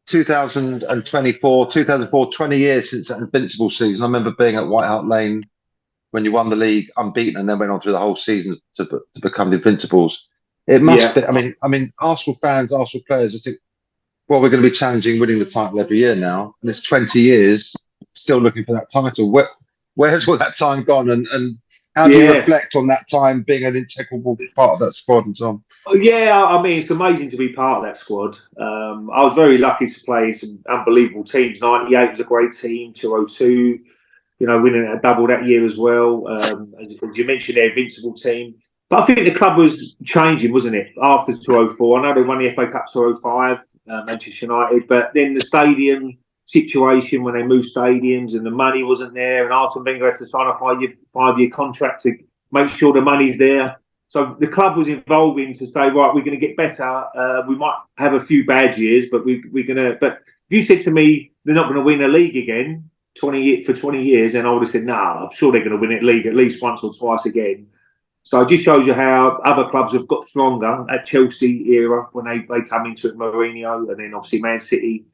2024, 2004, 20 years since that Invincible season. I remember being at White Hart Lane when you won the league unbeaten and then went on through the whole season to become the Invincibles. It must Yeah. be. I mean, Arsenal fans, Arsenal players just think, well, we're going to be challenging winning the title every year now, and it's 20 years still looking for that title. Where's all that time gone? And how do you Yeah. reflect on that time being an integral part of that squad and so on? Yeah, I mean, it's amazing to be part of that squad. I was very lucky to play some unbelievable teams. 98 was a great team, 202, winning a double that year as well. As you mentioned, their Invincible team. But I think the club was changing, wasn't it, after 204? I know they won the FA Cup 205, Manchester United, but then the stadium situation when they moved stadiums and the money wasn't there, and Arsene Wenger had to sign a five-year contract to make sure the money's there. So the club was evolving to say, right, we're going to get better. We might have a few bad years, but we're going to. But if you said to me they're not going to win a league again for 20 years, then I would have said, nah, I'm sure they're going to win a league at least once or twice again. So it just shows you how other clubs have got stronger at Chelsea era when they come into it, Mourinho, and then obviously Man City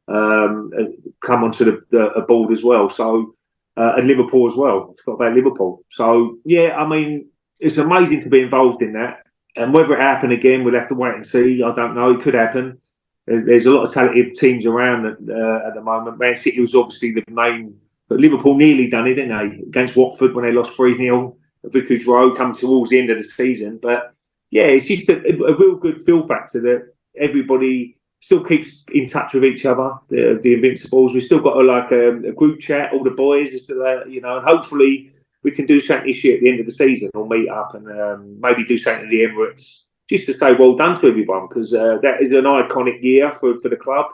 come onto the board as well. So and Liverpool as well. I forgot about Liverpool. So yeah, I mean, it's amazing to be involved in that. And whether it happen again, we'll have to wait and see. I don't know. It could happen. There's a lot of talented teams around at the moment. Man City was obviously the main, but Liverpool nearly done it, didn't they? Against Watford when they lost 3-0. Vicarage Road come towards the end of the season. But yeah, it's just a real good feel factor that everybody still keeps in touch with each other. The Invincibles. We've still got a group chat, all the boys, and hopefully we can do something this year at the end of the season, or meet up and maybe do something at the Emirates, just to say well done to everyone, because that is an iconic year for the club.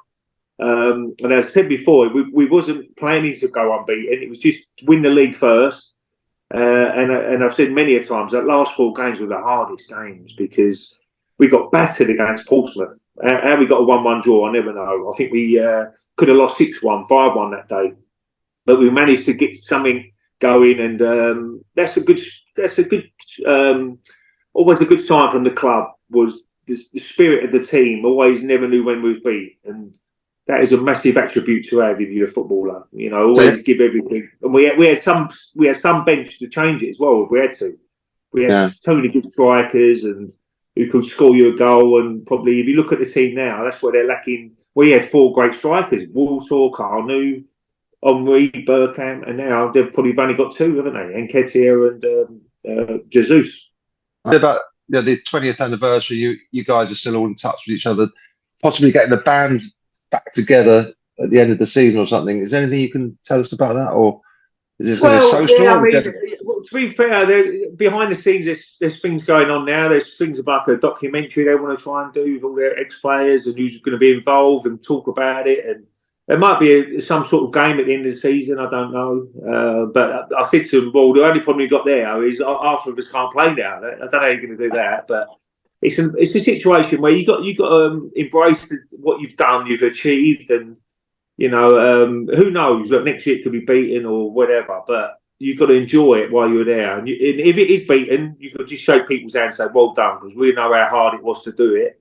And as I said before, we wasn't planning to go unbeaten. It was just win the league first. And I've said many a times that last 4 games were the hardest games because we got battered against Portsmouth. How we got a 1-1 draw, I never know. I think we could have lost 6-1, 5-1 that day, but we managed to get something going, and that's a good always a good sign from the club. Was the spirit of the team always never knew when we was beat, and that is a massive attribute to have if you're a footballer. Always give everything. And we had some bench to change it as well if we had to. We had so many good strikers and who could score you a goal, and probably if you look at the team now, that's where they're lacking. We had 4 great strikers: Walsall, Carnu, Henri, Bergkamp, and now they've probably only got 2, haven't they? Nketiah and Jesus. About the 20th anniversary, you guys are still all in touch with each other, possibly getting the band back together at the end of the season or something. Is there anything you can tell us about that, or is this going to be social? Yeah, I mean, to be fair, behind the scenes, there's things going on now. There's things about a documentary they want to try and do with all their ex-players and who's going to be involved and talk about it. And there might be some sort of game at the end of the season. I don't know. But I said to them, well, the only problem we got there is half of us can't play now. I don't know how you're going to do that, but it's a situation where you got to embrace what you've done, you've achieved, and who knows? Look, next year it could be beaten or whatever, but you've got to enjoy it while you're there. And if it is beaten, you've got to just shake people's hands and say, well done, because we know how hard it was to do it.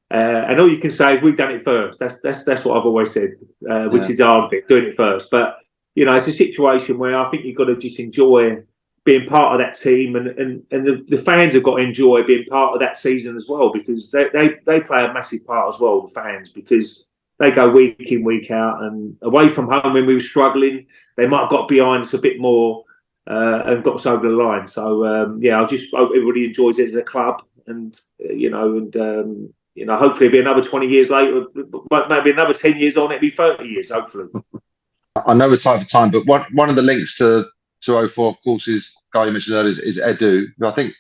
And all you can say is we've done it first. That's what I've always said, which is the hard bit, doing it first. But, it's a situation where I think you've got to just enjoy being part of that team, and the fans have got to enjoy being part of that season as well, because they play a massive part as well, the fans, because they go week in, week out, and away from home when we were struggling, they might have got behind us a bit more and got us over the line. So, I just hope everybody enjoys it as a club, and, hopefully it'll be another 20 years later, maybe another 10 years on, it'll be 30 years, hopefully. I know we're tight for time, but one of the links to 04, of course, is guy you mentioned earlier is Edu. I think,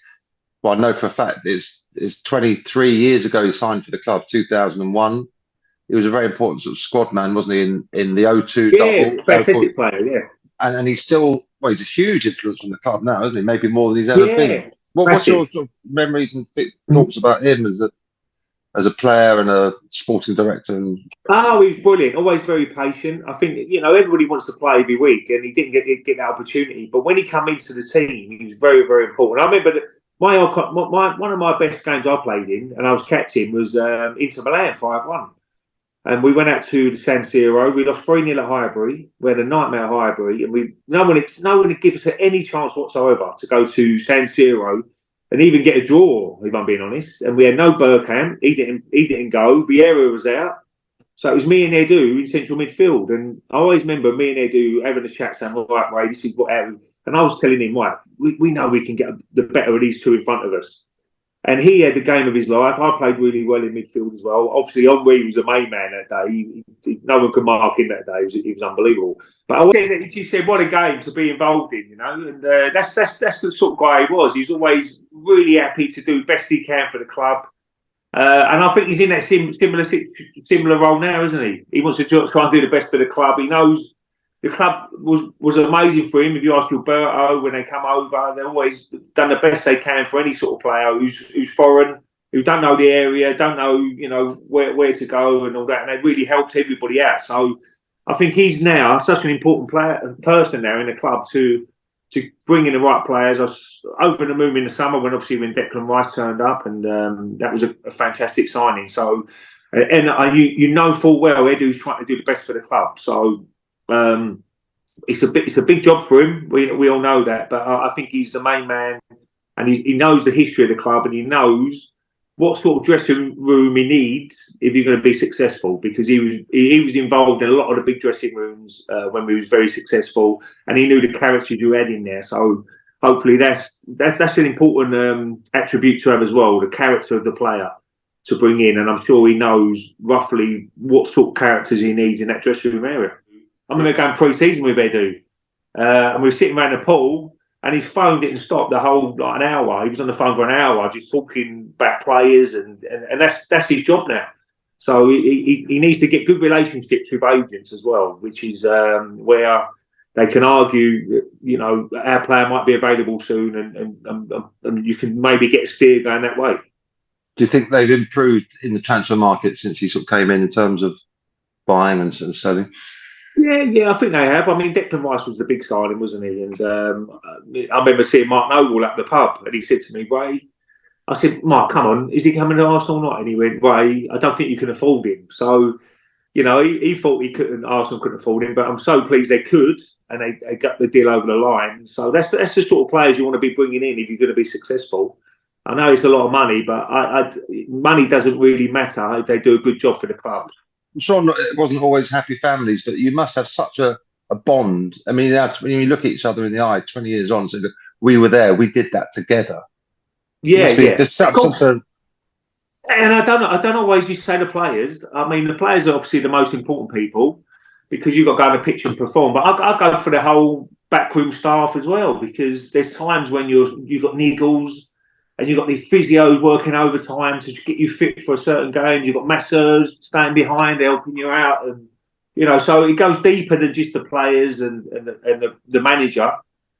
I know for a fact it's 23 years ago he signed for the club, 2001. He was a very important sort of squad man, wasn't he, in the 02 double? Fantastic player, yeah. And he's still, he's a huge influence on the club now, isn't he? Maybe more than he's ever been. What's your sort of memories and thoughts about him as a player and a sporting director? He's brilliant. Always very patient. I think everybody wants to play every week, and he didn't get that opportunity. But when he came into the team, he was very, very important. I remember that one of my best games I played in, and I was captain, was Inter Milan 5-1. And we went out to the San Siro. We lost 3-0 at Highbury. We had a nightmare at Highbury, and no one would give us any chance whatsoever to go to San Siro and even get a draw, if I'm being honest. And we had no Bergkamp. He didn't go. Vieira was out. So it was me and Edu in central midfield. And I always remember me and Edu having a chat saying, right, Ray, this is what happened. And I was telling him, right, we know we can get the better of these two in front of us. And he had the game of his life. I played really well in midfield as well. Obviously, Henry was the main man that day. No one could mark him that day. He was unbelievable. But he said, what a game to be involved in, you know. And that's the sort of guy he was. He was always really happy to do the best he can for the club. And I think he's in that similar role now, isn't he? He wants to try and do the best for the club. He knows the club was amazing for him. If you ask Gilberto, when they come over, they've always done the best they can for any sort of player who's foreign, who don't know the area, don't know, you know, where to go and all that. And they really helped everybody out. So I think he's now such an important person now in the club to bring in the right players. I was over the moon in the summer when Declan Rice turned up, and that was a fantastic signing. So, and you know full well Edu's trying to do the best for the club. So. It's a big job for him. We all know that, but I think he's the main man, and he knows the history of the club, and he knows what sort of dressing room he needs if you're going to be successful. Because he was involved in a lot of the big dressing rooms when we was very successful, and he knew the characters you had in there. So hopefully that's an important attribute to have as well, the character of the player to bring in, and I'm sure he knows roughly what sort of characters he needs in that dressing room area. I remember going pre-season with Edu, and we were sitting around the pool, and he phoned it and stopped the whole an hour. He was on the phone for an hour, just talking about players, and that's his job now. So he needs to get good relationships with agents as well, which is where they can argue that, you know, our player might be available soon, and you can maybe get a steer going that way. Do you think they've improved in the transfer market since he sort of came in terms of buying and selling? Yeah, I think they have. I mean, Declan Rice was the big signing, wasn't he? And I remember seeing Mark Noble at the pub, and he said to me, Ray, I said, Mark, come on, is he coming to Arsenal or not? And he went, Ray, I don't think you can afford him. So, you know, he thought Arsenal couldn't afford him, but I'm so pleased they could, and they got the deal over the line. So that's the sort of players you want to be bringing in if you're going to be successful. I know it's a lot of money, but money doesn't really matter if they do a good job for the club. I'm sure it wasn't always happy families, but you must have such a bond. I mean, when you look at each other in the eye 20 years on, so we were there, we did that together. Yeah. And I don't always just say the players. I mean, the players are obviously the most important people because you've got to go on the pitch and perform. But I go for the whole backroom staff as well, because there's times when you've got niggles, and you've got the physios working overtime to get you fit for a certain game. You've got masseurs staying behind, helping you out. And, you know, so it goes deeper than just the players and the manager.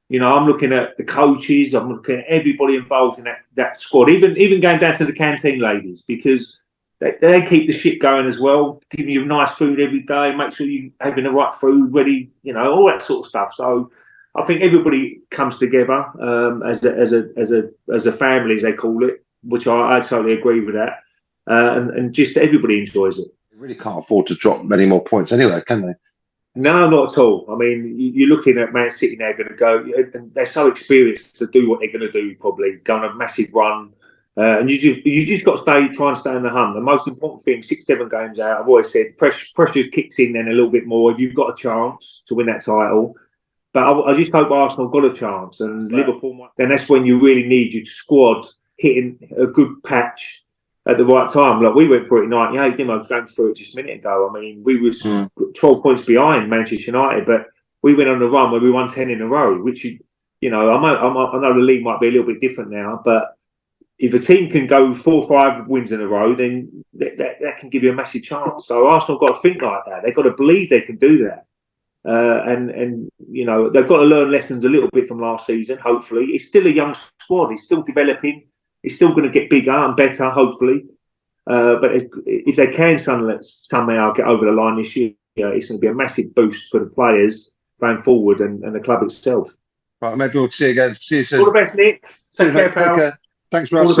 You know, I'm looking at the coaches. I'm looking at everybody involved in that squad, even going down to the canteen ladies, because they keep the shit going as well, giving you nice food every day, make sure you're having the right food ready, you know, all that sort of stuff. So I think everybody comes together as a family, as they call it, which I totally agree with that, and just everybody enjoys it. They really can't afford to drop many more points anyway, can they? No, not at all. I mean, you're looking at Man City now going to go, and they're so experienced to do what they're going to do, probably go on a massive run, and you just got to try and stay in the hunt. The most important thing, 6-7 games out, I've always said, pressure kicks in then a little bit more if you've got a chance to win that title. But I just hope Arsenal got a chance, and right. Liverpool might. Then that's when you really need your squad hitting a good patch at the right time. Like we went for it in '98, didn't we? I was going through it just a minute ago. I mean, we was 12 points behind Manchester United, but we went on the run where we won 10 in a row. Which you know, I know the league might be a little bit different now, but if a team can go 4 or 5 wins in a row, then that can give you a massive chance. So Arsenal got to think like that. They've got to believe they can do that. And you know, they've got to learn lessons a little bit from last season. Hopefully, it's still a young squad. It's still developing. It's still going to get bigger and better. Hopefully, but if they can somehow get over the line this year, it's going to be a massive boost for the players going forward and the club itself. Right, maybe we'll see you again. See you soon. All the best, Nick. Take care, pal. Thanks, Russ.